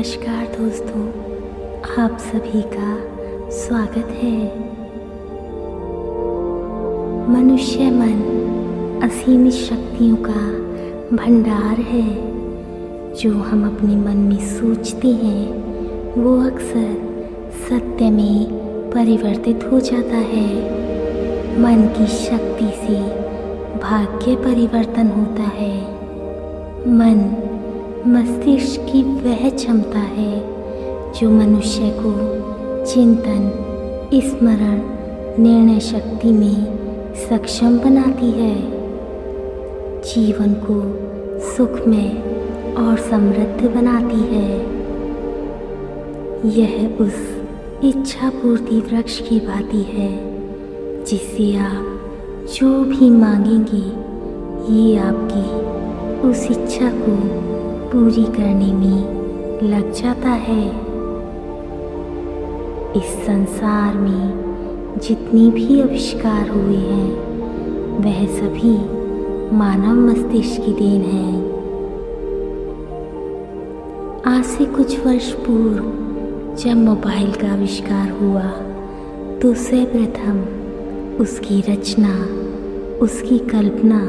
नमस्कार दोस्तों, आप सभी का स्वागत है। मनुष्य मन असीमित शक्तियों का भंडार है। जो हम अपने मन में सोचते हैं वो अक्सर सत्य में परिवर्तित हो जाता है। मन की शक्ति से भाग्य परिवर्तन होता है। मन मस्तिष्क की वह क्षमता है जो मनुष्य को चिंतन, स्मरण, निर्णय शक्ति में सक्षम बनाती है। जीवन को सुखमय और समृद्ध बनाती है। यह उस इच्छा पूर्ति वृक्ष की भांति है जिससे आप जो भी मांगेंगे ये आपकी उस इच्छा को पूरी करने में लग जाता है। इस संसार में जितनी भी आविष्कार हुए हैं वह सभी मानव मस्तिष्क की देन है। आज से कुछ वर्ष पूर्व जब मोबाइल का आविष्कार हुआ तो सर्वप्रथम उसकी रचना, उसकी कल्पना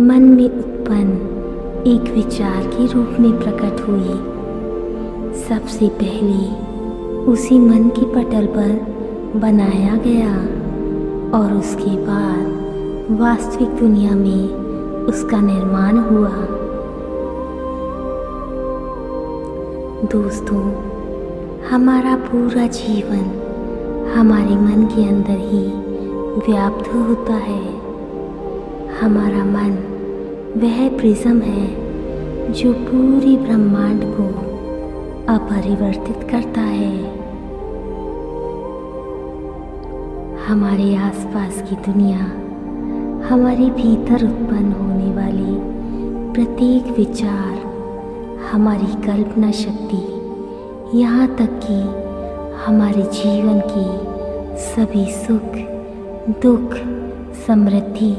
मन में उत्पन्न एक विचार के रूप में प्रकट हुई। सबसे पहले उसी मन के पटल पर बनाया गया और उसके बाद वास्तविक दुनिया में उसका निर्माण हुआ। दोस्तों, हमारा पूरा जीवन हमारे मन के अंदर ही व्याप्त होता है। हमारा मन वह प्रिज्म है जो पूरी ब्रह्मांड को अपरिवर्तित करता है। हमारे आसपास की दुनिया, हमारे भीतर उत्पन्न होने वाली प्रत्येक विचार, हमारी कल्पना शक्ति, यहाँ तक कि हमारे जीवन की सभी सुख, दुख, समृद्धि,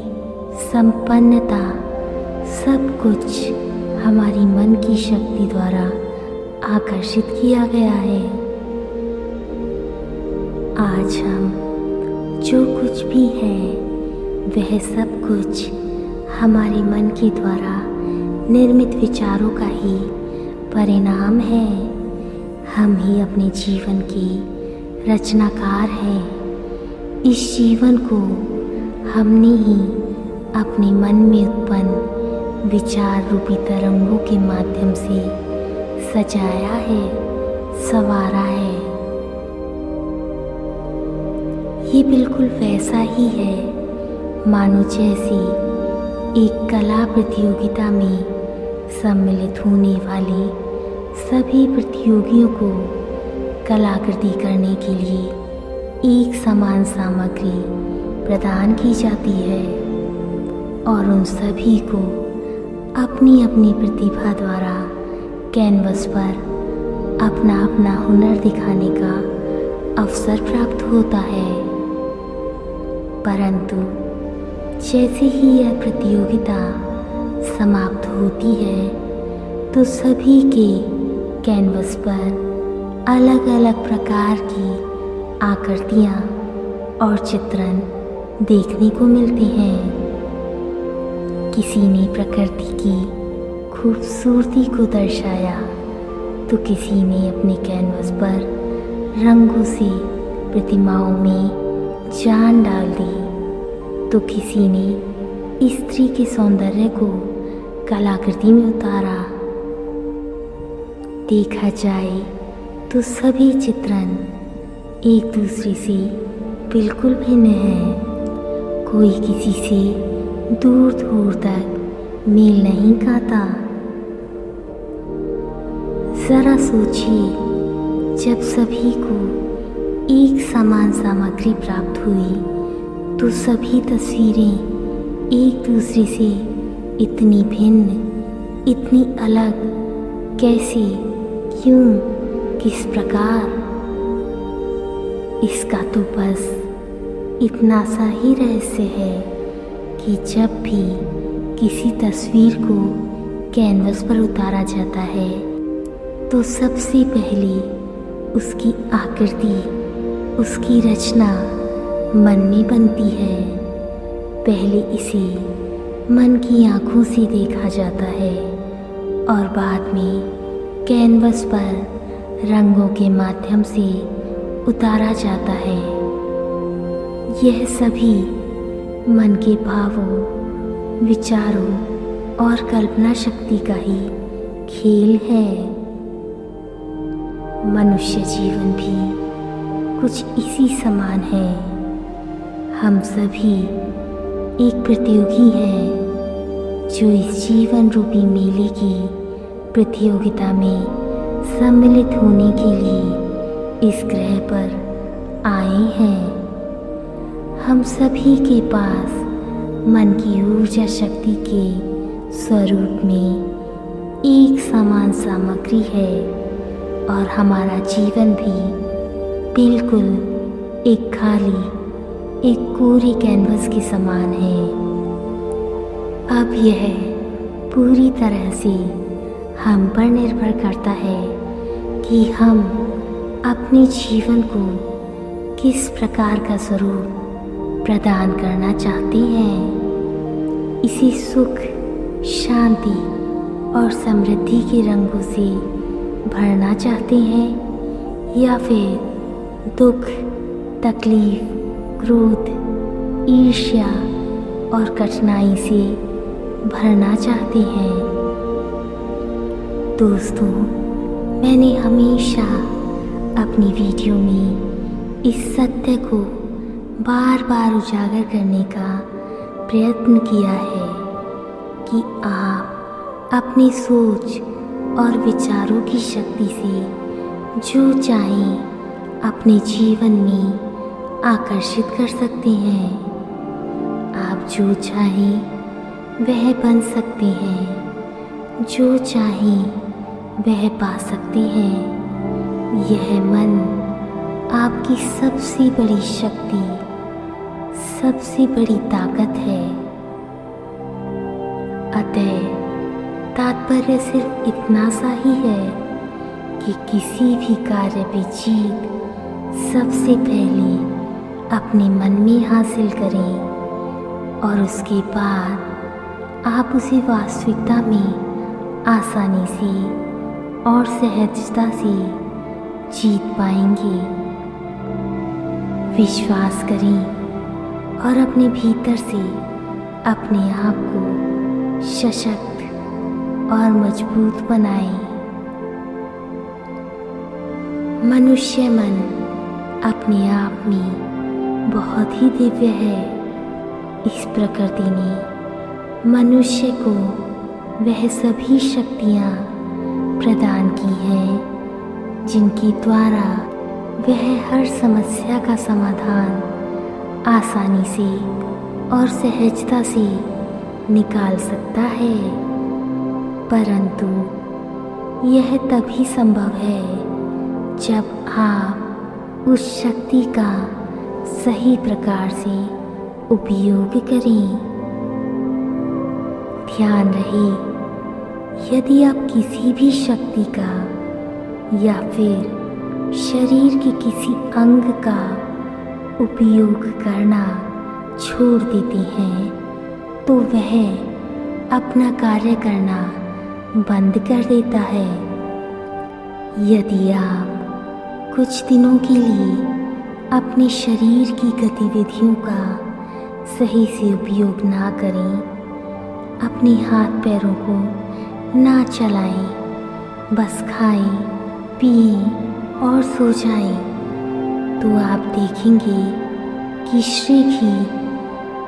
संपन्नता, सब कुछ हमारी मन की शक्ति द्वारा आकर्षित किया गया है। आज हम जो कुछ भी हैं वह सब कुछ हमारे मन के द्वारा निर्मित विचारों का ही परिणाम है। हम ही अपने जीवन के रचनाकार हैं। इस जीवन को हमने ही अपने मन में उत्पन्न विचार रूपी तरंगों के माध्यम से सजाया है, संवारा है। ये बिल्कुल वैसा ही है मानो जैसे एक कला प्रतियोगिता में सम्मिलित होने वाले सभी प्रतियोगियों को कलाकृति करने के लिए एक समान सामग्री प्रदान की जाती है और उन सभी को अपनी अपनी प्रतिभा द्वारा कैनवस पर अपना अपना हुनर दिखाने का अवसर प्राप्त होता है। परंतु जैसे ही यह प्रतियोगिता समाप्त होती है तो सभी के कैनवस पर अलग अलग प्रकार की आकृतियाँ और चित्रण देखने को मिलते हैं। किसी ने प्रकृति की खूबसूरती को दर्शाया तो किसी ने अपने कैनवस पर रंगों से प्रतिमाओं में जान डाल दी तो किसी ने स्त्री के सौंदर्य को कलाकृति में उतारा। देखा जाए तो सभी चित्रण एक दूसरे से बिल्कुल भिन्न हैं। कोई किसी से दूर दूर तक मेल नहीं खाता। जरा सोचिए, जब सभी को एक समान सामग्री प्राप्त हुई तो सभी तस्वीरें एक दूसरे से इतनी भिन्न, इतनी अलग कैसे, क्यों, किस प्रकार? इसका तो बस इतना सा ही रहस्य है कि जब भी किसी तस्वीर को कैनवस पर उतारा जाता है तो सबसे पहले उसकी आकृति, उसकी रचना मन में बनती है। पहले इसे मन की आँखों से देखा जाता है और बाद में कैनवस पर रंगों के माध्यम से उतारा जाता है। यह सभी मन के भावों, विचारों और कल्पना शक्ति का ही खेल है। मनुष्य जीवन भी कुछ इसी समान है। हम सभी एक प्रतियोगी हैं जो इस जीवन रूपी मेले की प्रतियोगिता में सम्मिलित होने के लिए इस ग्रह पर आए हैं। हम सभी के पास मन की ऊर्जा शक्ति के स्वरूप में एक समान सामग्री है और हमारा जीवन भी बिल्कुल एक खाली, एक कोरे कैनवस के समान है। अब यह पूरी तरह से हम पर निर्भर करता है कि हम अपने जीवन को किस प्रकार का स्वरूप प्रदान करना चाहते हैं। इसे सुख, शांति और समृद्धि के रंगों से भरना चाहते हैं या फिर दुख, तकलीफ, क्रोध, ईर्ष्या और कठिनाई से भरना चाहते हैं। दोस्तों, मैंने हमेशा अपनी वीडियो में इस सत्य को बार बार उजागर करने का प्रयत्न किया है कि आप अपनी सोच और विचारों की शक्ति से जो चाहें अपने जीवन में आकर्षित कर सकते हैं। आप जो चाहें वह बन सकते हैं, जो चाहें वह पा सकते हैं। यह मन आपकी सबसे बड़ी शक्ति, सबसे बड़ी ताकत है। अतः तात्पर्य सिर्फ इतना सा ही है कि किसी भी कार्य पे जीत सबसे पहले अपने मन में हासिल करें और उसके बाद आप उसे वास्तविकता में आसानी से और सहजता से जीत पाएंगे। विश्वास करें और अपने भीतर से अपने आप को सशक्त और मजबूत बनाएं। मनुष्य मन अपने आप में बहुत ही दिव्य है। इस प्रकृति ने मनुष्य को वह सभी शक्तियाँ प्रदान की हैं जिनके द्वारा वह हर समस्या का समाधान आसानी से और सहजता से निकाल सकता है। परंतु यह तभी संभव है जब आप उस शक्ति का सही प्रकार से उपयोग करें। ध्यान रहे, यदि आप किसी भी शक्ति का या फिर शरीर के किसी अंग का उपयोग करना छोड़ देते हैं तो वह अपना कार्य करना बंद कर देता है। यदि आप कुछ दिनों के लिए अपने शरीर की गतिविधियों का सही से उपयोग ना करें, अपने हाथ पैरों को ना चलाएं, बस खाएं, पिएं और सो जाएं, तो आप देखेंगे कि शीघ्र ही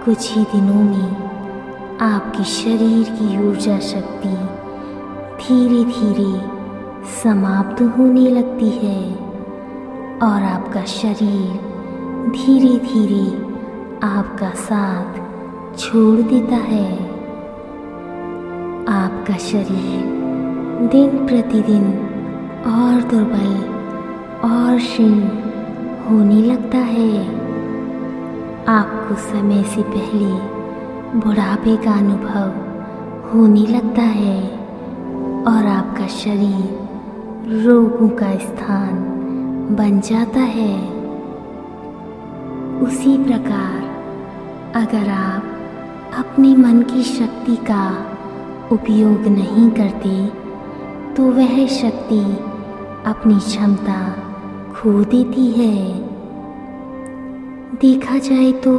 कुछ ही दिनों में आपके शरीर की ऊर्जा शक्ति धीरे धीरे समाप्त होने लगती है और आपका शरीर धीरे धीरे आपका साथ छोड़ देता है। आपका शरीर दिन प्रतिदिन और दुर्बल और क्षीण होने लगता है। आपको समय से पहले बुढ़ापे का अनुभव होने लगता है और आपका शरीर रोगों का स्थान बन जाता है। उसी प्रकार अगर आप अपने मन की शक्ति का उपयोग नहीं करते तो वह शक्ति अपनी क्षमता खो देती है। देखा जाए तो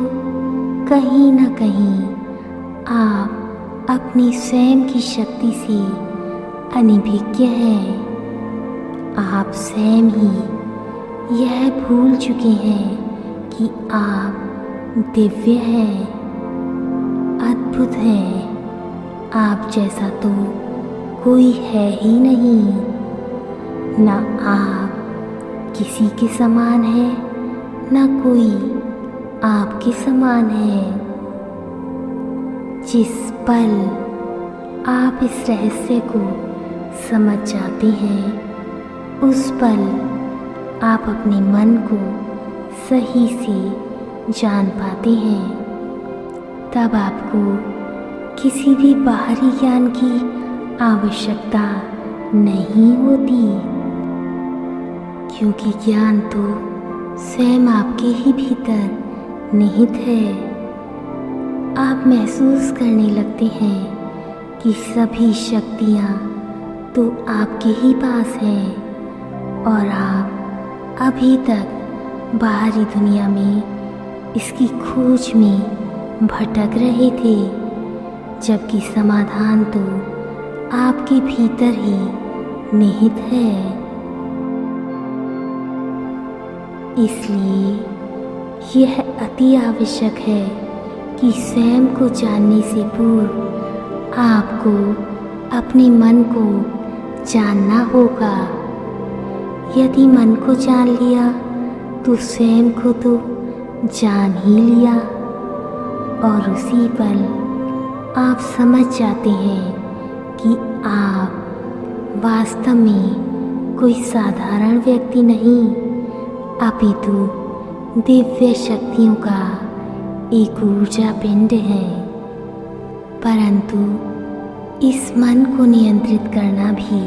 कहीं ना कहीं आप अपनी स्वयं की शक्ति से अनभिज्ञ हैं। आप स्वयं ही यह भूल चुके हैं कि आप दिव्य हैं, अद्भुत हैं। आप जैसा तो कोई है ही नहीं। ना आप किसी के समान है, ना कोई आपके समान है। जिस पल आप इस रहस्य को समझ जाते हैं, उस पल आप अपने मन को सही से जान पाते हैं। तब आपको किसी भी बाहरी ज्ञान की आवश्यकता नहीं होती, क्योंकि ज्ञान तो स्वयं आपके ही भीतर निहित है। आप महसूस करने लगते हैं कि सभी शक्तियाँ तो आपके ही पास हैं और आप अभी तक बाहरी दुनिया में इसकी खोज में भटक रहे थे, जबकि समाधान तो आपके भीतर ही निहित है। इसलिए यह अति आवश्यक है कि स्वयं को जानने से पूर्व आपको अपने मन को जानना होगा। यदि मन को जान लिया तो स्वयं को तो जान ही लिया, और उसी पल आप समझ जाते हैं कि आप वास्तव में कोई साधारण व्यक्ति नहीं, अपितु दिव्य शक्तियों का एक ऊर्जा पिंड है। परंतु इस मन को नियंत्रित करना भी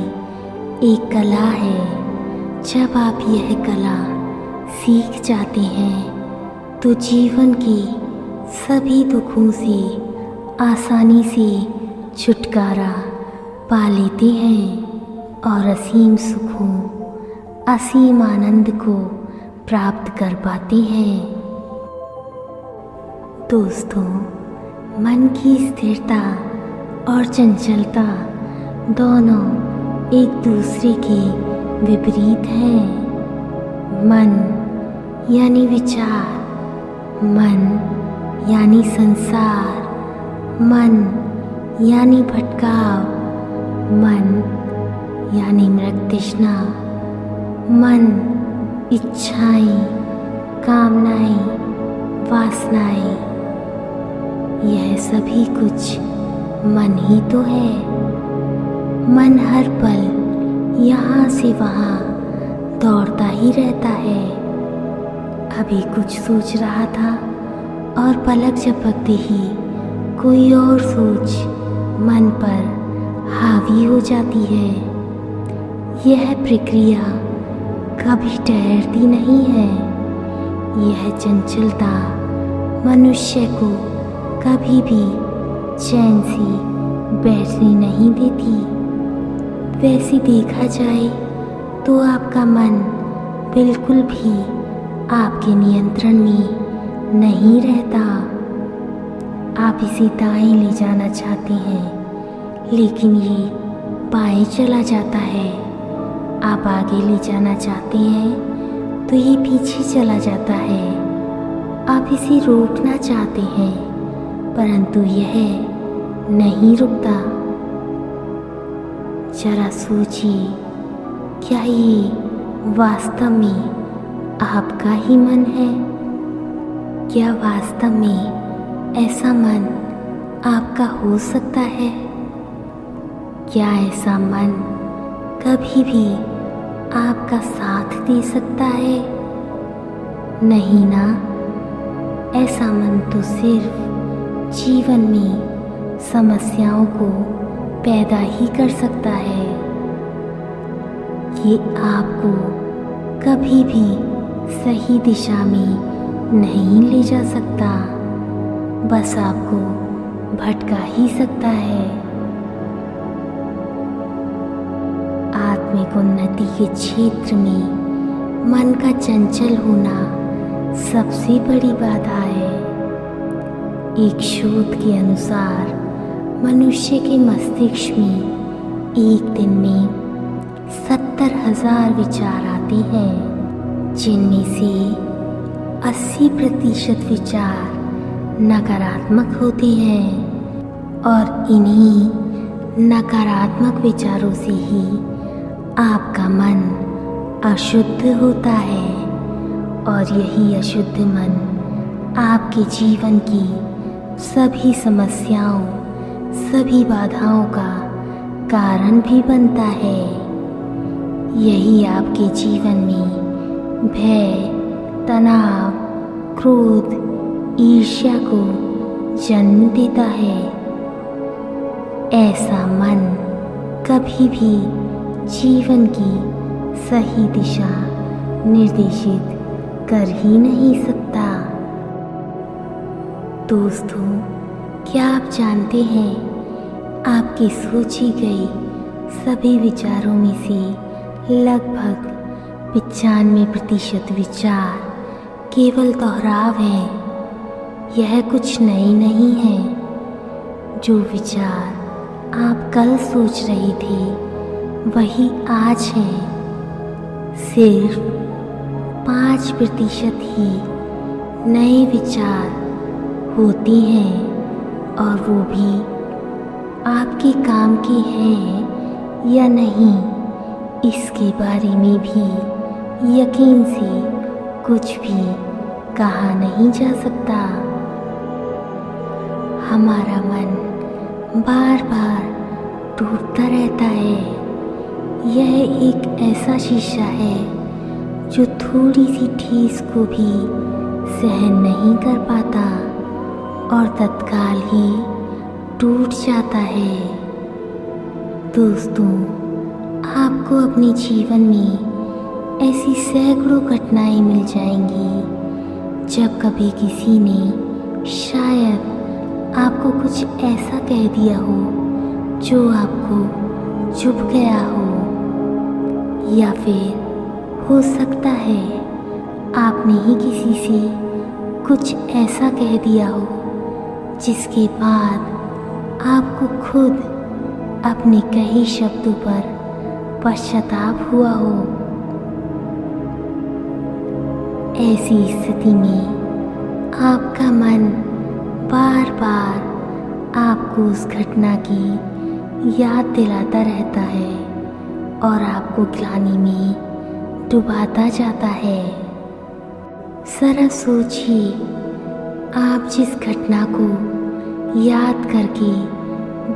एक कला है। जब आप यह कला सीख जाते हैं तो जीवन के सभी दुखों से आसानी से छुटकारा पा लेते हैं और असीम सुखों, असीम आनंद को प्राप्त कर पाते हैं। दोस्तों, मन की स्थिरता और चंचलता दोनों एक दूसरे के विपरीत हैं। मन यानी विचार, मन यानी संसार, मन यानी भटकाव, मन यानी मृग तृष्णा, मन इच्छाएं, कामनाएं, वासनाएं, यह सभी कुछ मन ही तो है। मन हर पल यहाँ से वहाँ दौड़ता ही रहता है। अभी कुछ सोच रहा था और पलक झपकते ही कोई और सोच मन पर हावी हो जाती है। यह प्रक्रिया कभी ठहरती नहीं है। यह चंचलता मनुष्य को कभी भी चैन से बैठने नहीं देती। वैसे देखा जाए तो आपका मन बिल्कुल भी आपके नियंत्रण में नहीं रहता। आप इसे दाएं ले जाना चाहते हैं, लेकिन ये बाएं चला जाता है। आप आगे ले जाना चाहते हैं तो ये पीछे चला जाता है। आप इसे रोकना चाहते हैं, परंतु यह नहीं रुकता। जरा सोचिए, क्या ये वास्तव में आपका ही मन है? क्या वास्तव में ऐसा मन आपका हो सकता है? क्या ऐसा मन कभी भी आपका साथ दे सकता है? नहीं ना। ऐसा मन तो सिर्फ जीवन में समस्याओं को पैदा ही कर सकता है। ये आपको कभी भी सही दिशा में नहीं ले जा सकता, बस आपको भटका ही सकता है। आत्मिक उन्नति के क्षेत्र में मन का चंचल होना सबसे बड़ी बाधा है। एक शोध के अनुसार मनुष्य के मस्तिष्क में एक दिन में 70,000 विचार आते हैं, जिनमें से 80% विचार नकारात्मक होते हैं और इन्हीं नकारात्मक विचारों से ही आपका मन अशुद्ध होता है और यही अशुद्ध मन आपके जीवन की सभी समस्याओं, सभी बाधाओं का कारण भी बनता है। यही आपके जीवन में भय, तनाव, क्रोध, ईर्ष्या को जन्म देता है। ऐसा मन कभी भी जीवन की सही दिशा निर्देशित कर ही नहीं सकता। दोस्तों, क्या आप जानते हैं, आपकी सोची गई सभी विचारों में से लगभग 95% विचार केवल दोहराव हैं। यह कुछ नए नहीं है। जो विचार आप कल सोच रहे थे वही आज है। सिर्फ 5% ही नए विचार होते हैं और वो भी आपके काम के हैं या नहीं, इसके बारे में भी यकीन से कुछ भी कहा नहीं जा सकता। हमारा मन बार बार टूटता रहता है। यह एक ऐसा शीशा है जो थोड़ी सी ठेस को भी सहन नहीं कर पाता और तत्काल ही टूट जाता है। दोस्तों, आपको अपने जीवन में ऐसी सैकड़ों घटनाएं मिल जाएंगी जब कभी किसी ने शायद आपको कुछ ऐसा कह दिया हो जो आपको चुभ गया हो, या फिर हो सकता है आपने ही किसी से कुछ ऐसा कह दिया हो जिसके बाद आपको खुद अपने कहे शब्दों पर पश्चाताप हुआ हो। ऐसी स्थिति में आपका मन बार बार आपको उस घटना की याद दिलाता रहता है और आपको ग्लानि में डुबाता जाता है। जरा सोचिए, आप जिस घटना को याद करके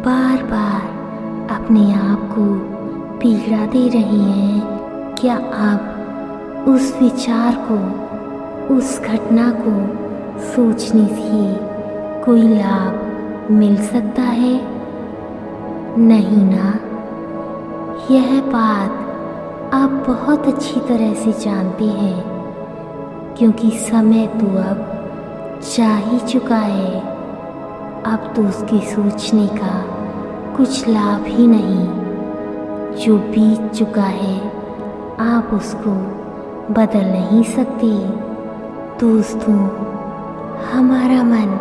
बार बार अपने आप को पीड़ा दे रहे हैं, क्या आप उस विचार को, उस घटना को सोचने से कोई लाभ मिल सकता है? नहीं ना। यह बात आप बहुत अच्छी तरह से जानते हैं, क्योंकि समय तो अब जा ही चुका है। अब तो उसके सोचने का कुछ लाभ ही नहीं। जो बीत चुका है आप उसको बदल नहीं सकते। दोस्तों, हमारा मन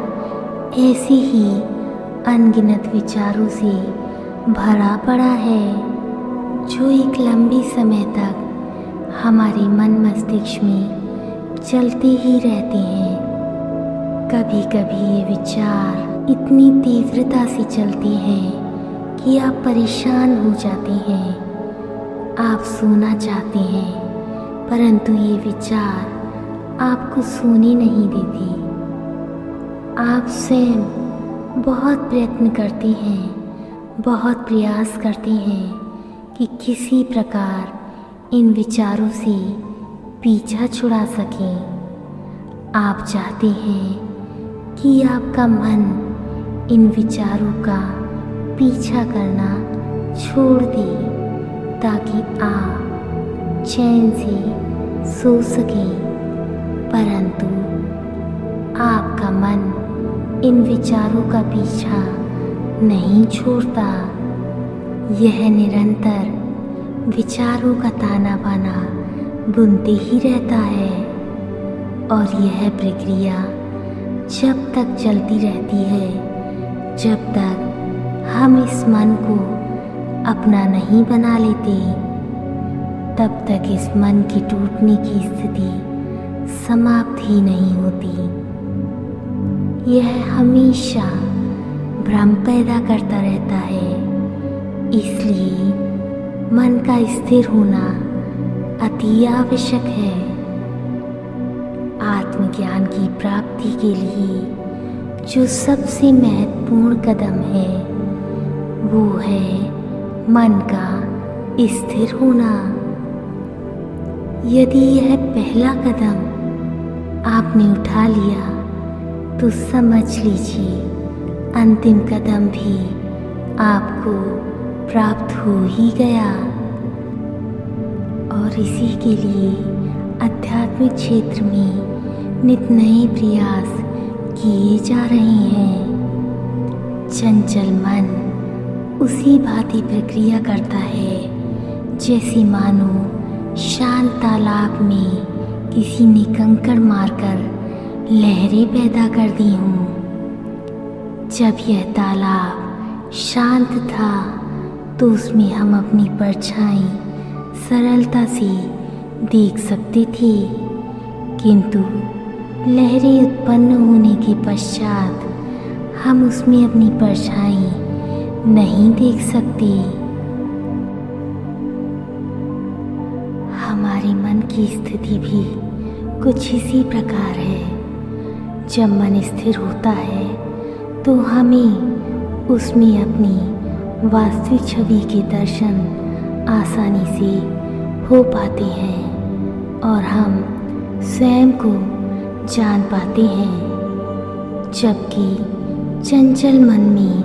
ऐसे ही अनगिनत विचारों से भरा पड़ा है जो एक लंबे समय तक हमारे मन मस्तिष्क में चलते ही रहते हैं। कभी कभी ये विचार इतनी तीव्रता से चलते हैं कि आप परेशान हो जाते हैं। आप सोना चाहते हैं, परंतु ये विचार आपको सोने नहीं देते। आप स्वयं बहुत प्रयत्न करते हैं, बहुत प्रयास करते हैं कि किसी प्रकार इन विचारों से पीछा छुड़ा सकें। आप चाहते हैं कि आपका मन इन विचारों का पीछा करना छोड़ दे, ताकि आप चैन से सो सकें, परंतु आपका मन इन विचारों का पीछा नहीं छोड़ता। यह निरंतर विचारों का ताना बाना बुनते ही रहता है और यह प्रक्रिया जब तक चलती रहती है, जब तक हम इस मन को अपना नहीं बना लेते, तब तक इस मन की टूटने की स्थिति समाप्त ही नहीं होती। यह हमेशा भ्रम पैदा करता रहता है। इसलिए मन का स्थिर होना अति आवश्यक है। आत्मज्ञान की प्राप्ति के लिए जो सबसे महत्वपूर्ण कदम है वो है मन का स्थिर होना। यदि यह पहला कदम आपने उठा लिया तो समझ लीजिए अंतिम कदम भी आपको प्राप्त हो ही गया। और इसी के लिए आध्यात्मिक क्षेत्र में नित नए प्रयास किए जा रहे हैं। चंचल मन उसी भांति प्रक्रिया करता है जैसी मानो शांत तालाब में किसी ने कंकड़ मारकर लहरें पैदा कर दी हों। जब यह तालाब शांत था तो उसमें हम अपनी परछाई सरलता से देख सकते थे, किंतु लहरें उत्पन्न होने के पश्चात हम उसमें अपनी परछाई नहीं देख सकते। हमारे मन की स्थिति भी कुछ इसी प्रकार है। जब मन स्थिर होता है तो हमें उसमें अपनी वास्तविक छवि के दर्शन आसानी से हो पाते हैं और हम स्वयं को जान पाते हैं, जबकि चंचल मन में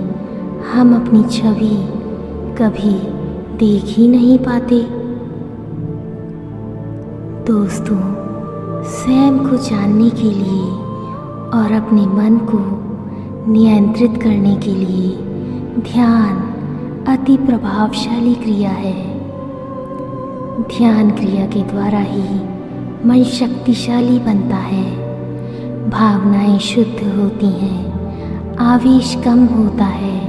हम अपनी छवि कभी देख ही नहीं पाते। दोस्तों, स्वयं को जानने के लिए और अपने मन को नियंत्रित करने के लिए ध्यान अति प्रभावशाली क्रिया है। ध्यान क्रिया के द्वारा ही मन शक्तिशाली बनता है, भावनाएं शुद्ध होती हैं, आवेश कम होता है,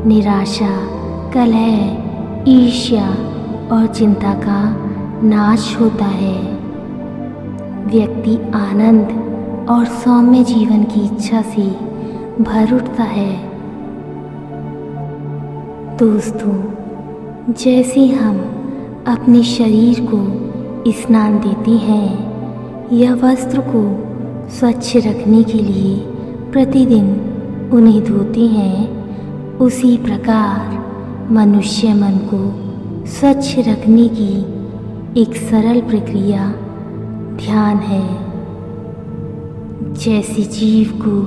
निराशा, कलह, ईर्ष्या और चिंता का नाश होता है। व्यक्ति आनंद और सौम्य जीवन की इच्छा से भर उठता है। दोस्तों, जैसे हम अपने शरीर को स्नान देते हैं या वस्त्र को स्वच्छ रखने के लिए प्रतिदिन उन्हें धोते हैं, उसी प्रकार मनुष्य मन को स्वच्छ रखने की एक सरल प्रक्रिया ध्यान है। जैसे जीव को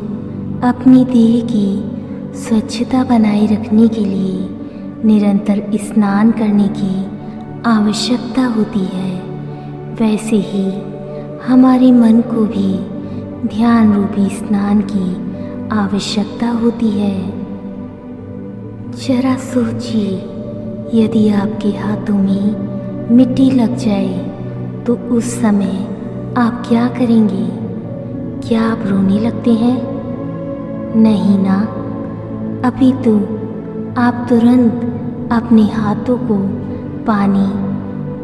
अपनी देह की स्वच्छता बनाए रखने के लिए निरंतर स्नान करने की आवश्यकता होती है, वैसे ही हमारे मन को भी ध्यान रूपी स्नान की आवश्यकता होती है। जरा सोचिए, यदि आपके हाथों में मिट्टी लग जाए तो उस समय आप क्या करेंगे? क्या आप रोने लगते हैं? नहीं ना, अपितु आप तुरंत अपने हाथों को पानी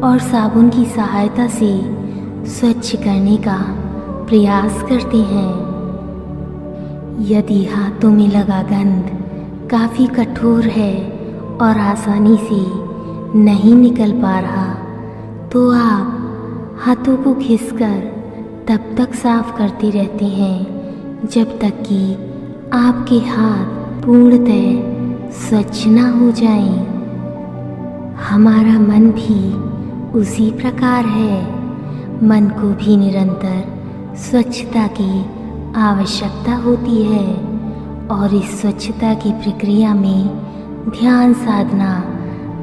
और साबुन की सहायता से स्वच्छ करने का प्रयास करते हैं। यदि हाथों में लगा गंध काफ़ी कठोर है और आसानी से नहीं निकल पा रहा, तो आप हाथों को घिसकर तब तक साफ करते रहते हैं जब तक कि आपके हाथ पूर्णतः स्वच्छ ना हो जाएं। हमारा मन भी उसी प्रकार है। मन को भी निरंतर स्वच्छता की आवश्यकता होती है और इस स्वच्छता की प्रक्रिया में ध्यान साधना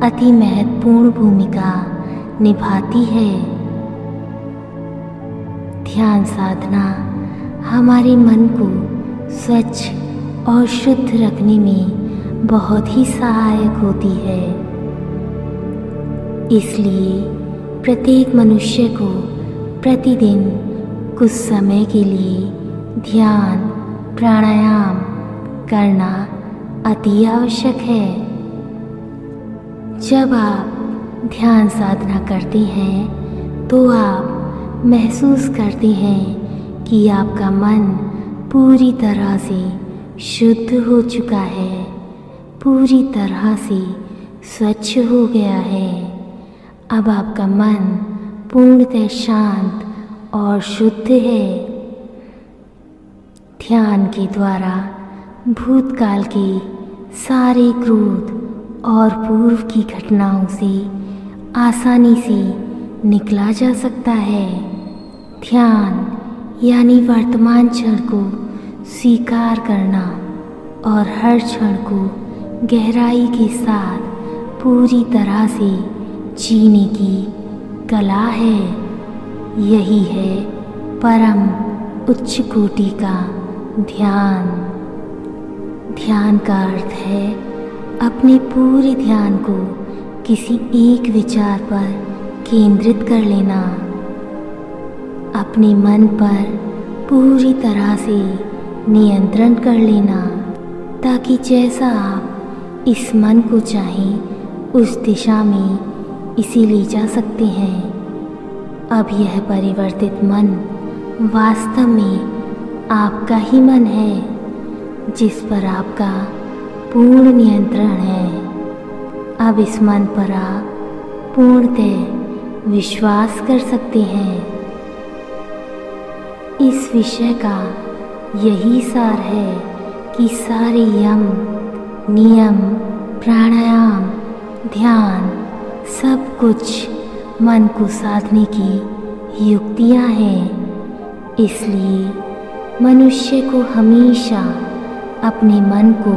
अति महत्वपूर्ण भूमिका निभाती है। ध्यान साधना हमारे मन को स्वच्छ और शुद्ध रखने में बहुत ही सहायक होती है। इसलिए प्रत्येक मनुष्य को प्रतिदिन कुछ समय के लिए ध्यान प्राणायाम करना अति आवश्यक है। जब आप ध्यान साधना करते हैं तो आप महसूस करते हैं कि आपका मन पूरी तरह से शुद्ध हो चुका है, पूरी तरह से स्वच्छ हो गया है। अब आपका मन पूर्णतः शांत और शुद्ध है। ध्यान के द्वारा भूतकाल के सारे क्रोध और पूर्व की घटनाओं से आसानी से निकला जा सकता है। ध्यान यानी वर्तमान क्षण को स्वीकार करना और हर क्षण को गहराई के साथ पूरी तरह से जीने की कला है। यही है परम उच्च कोटि का ध्यान। ध्यान का अर्थ है अपने पूरे ध्यान को किसी एक विचार पर केंद्रित कर लेना, अपने मन पर पूरी तरह से नियंत्रण कर लेना, ताकि जैसा आप इस मन को चाहें उस दिशा में इसे ले जा सकते हैं। अब यह परिवर्तित मन वास्तव में आपका ही मन है, जिस पर आपका पूर्ण नियंत्रण है। अब इस मन पर आप पूर्णतः विश्वास कर सकते हैं। इस विषय का यही सार है कि सारे यम, नियम, प्राणायाम, ध्यान सब कुछ मन को साधने की युक्तियां हैं। इसलिए मनुष्य को हमेशा अपने मन को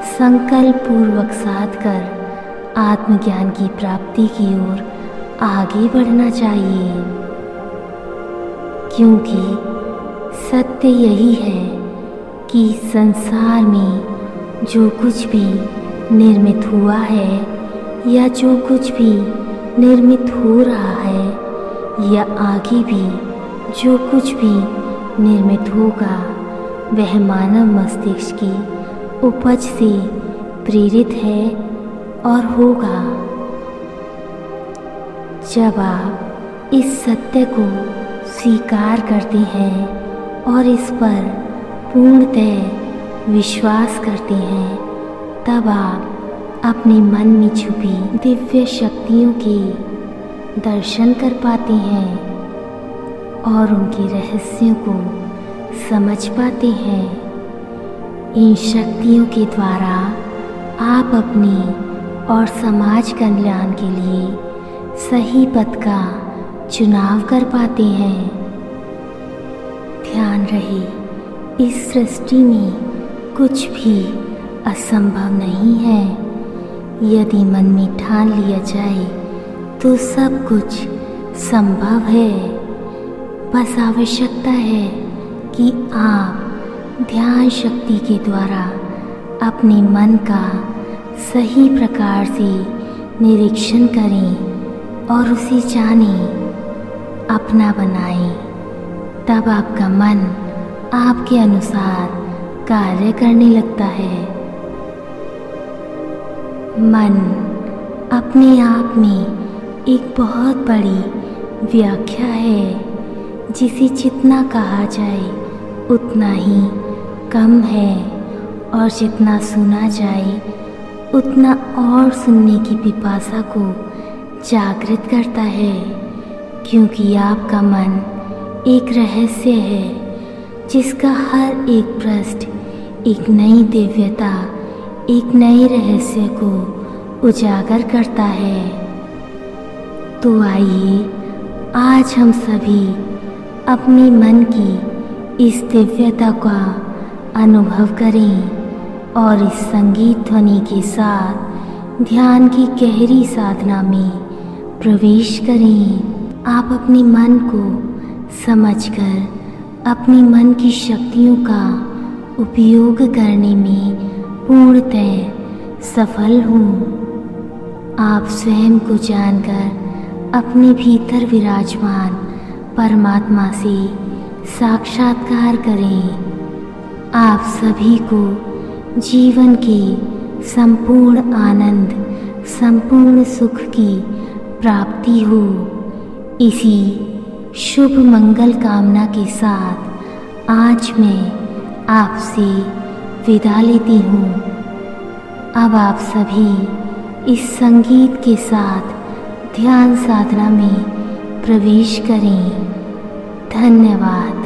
संकल्प पूर्वक साधकर आत्मज्ञान की प्राप्ति की ओर आगे बढ़ना चाहिए, क्योंकि सत्य यही है कि संसार में जो कुछ भी निर्मित हुआ है या जो कुछ भी निर्मित हो रहा है या आगे भी जो कुछ भी निर्मित होगा, वह मानव मस्तिष्क की उपज से प्रेरित है और होगा। जब आप इस सत्य को स्वीकार करते हैं और इस पर पूर्णतः विश्वास करते हैं, तब आप अपने मन में छुपी दिव्य शक्तियों के दर्शन कर पाते हैं और उनके रहस्यों को समझ पाते हैं। इन शक्तियों के द्वारा आप अपने और समाज कल्याण के लिए सही पथ का चुनाव कर पाते हैं। ध्यान रहे, इस सृष्टि में कुछ भी असंभव नहीं है। यदि मन में ठान लिया जाए तो सब कुछ संभव है। बस आवश्यकता है कि आप ध्यान शक्ति के द्वारा अपने मन का सही प्रकार से निरीक्षण करें और उसे जानें, अपना बनाएं। तब आपका मन आपके अनुसार कार्य करने लगता है। मन अपने आप में एक बहुत बड़ी व्याख्या है, जिसे जितना कहा जाए उतना ही कम है और जितना सुना जाए उतना और सुनने की पिपासा को जागृत करता है, क्योंकि आपका मन एक रहस्य है जिसका हर एक पृष्ठ एक नई दिव्यता, एक नए रहस्य को उजागर करता है। तो आइए आज हम सभी अपने मन की इस दिव्यता का अनुभव करें और इस संगीत ध्वनि के साथ ध्यान की गहरी साधना में प्रवेश करें। आप अपने मन को समझकर अपने मन की शक्तियों का उपयोग करने में पूर्णतः सफल हों। आप स्वयं को जानकर अपने भीतर विराजमान परमात्मा से साक्षात्कार करें। आप सभी को जीवन के संपूर्ण आनंद, संपूर्ण सुख की प्राप्ति हो। इसी शुभ मंगल कामना के साथ आज मैं आपसे विदा लेती हूँ। अब आप सभी इस संगीत के साथ ध्यान साधना में प्रवेश करें। धन्यवाद।